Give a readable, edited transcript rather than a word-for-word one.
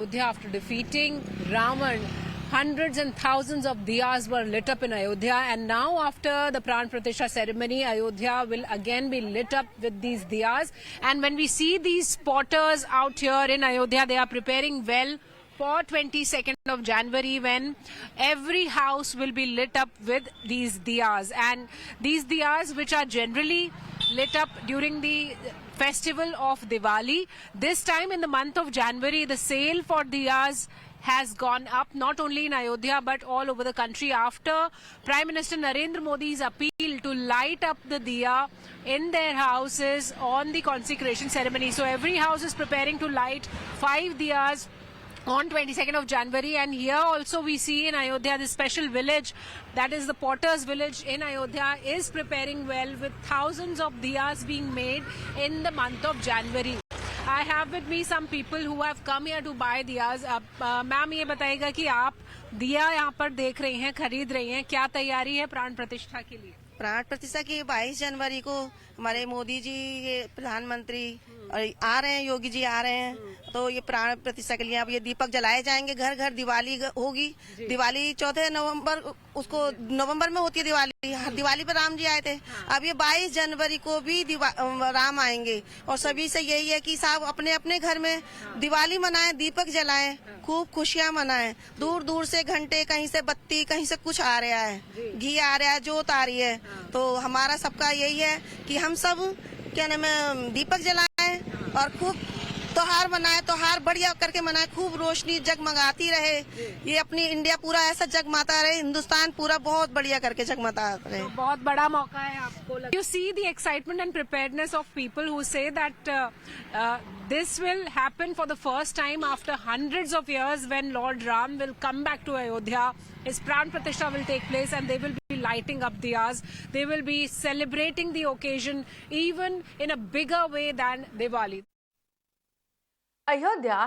Ayodhya after defeating Ravan. Hundreds and thousands of diyas were lit up in Ayodhya, and now after the Pran Pratishtha ceremony, Ayodhya will again be lit up with these diyas. And when we see these spotters out here in Ayodhya, they are preparing well for 22nd of January, when every house will be lit up with these diyas. And these diyas, which are generally lit up during the festival of Diwali, this time in the month of January, the sale for diyas has gone up, not only in Ayodhya but all over the country, after Prime Minister Narendra Modi's appeal to light up the diya in their houses on the consecration ceremony. So every house is preparing to light 5 diyas on 22nd of January. And here also we see in Ayodhya, this special village, that is the Potter's village in Ayodhya, is preparing well with thousands of diyas being made in the month of January. I have with me some people who have come here to buy diyas. Ma'am ये बताइएगा कि आप दिया यहाँ पर देख रही हैं, खरीद रही हैं, क्या तैयारी है प्राण प्रतिष्ठा के लिए? प्राण प्रतिष्ठा की 22 जनवरी को हमारे मोदी जी, ये प्रधानमंत्री आ रहे हैं, योगी जी आ रहे हैं, तो ये प्राण प्रतिष्ठा के लिए अब ये दीपक जलाए जाएंगे। घर घर दिवाली होगी। दिवाली 14 नवंबर, उसको नवंबर में होती है दिवाली। दिवाली पर राम जी आए थे। अब ये 22 जनवरी को भी राम आएंगे, और सभी से यही है कि साहब अपने अपने घर में दिवाली मनाएं, दीपक जलाएं, खूब खुशियां मनाएं। दूर दूर से घंटे, कहीं से बत्ती, कहीं से कुछ आ रहा है, घी आ रहा है, जोत आ रही है। तो हमारा सबका यही है कि हम सब क्या नाम है, दीपक जलाएं और खूब त्योहार मनाएं। त्योहार बढ़िया करके मनाएं, खूब रोशनी जगमगाती रहे। ये अपनी इंडिया पूरा ऐसा जगमगाता रहे, हिंदुस्तान पूरा बहुत बढ़िया करके जगमगाता रहे। तो बहुत बड़ा मौका है आपको। You see the excitement and preparedness of people who say that this will happen for the first time after hundreds of years, when Lord Ram will come back to Ayodhya. His Pran Pratishtha will take place, and they will be lighting up diyas. They will be celebrating the occasion even in a bigger way than Diwali. Ayodhya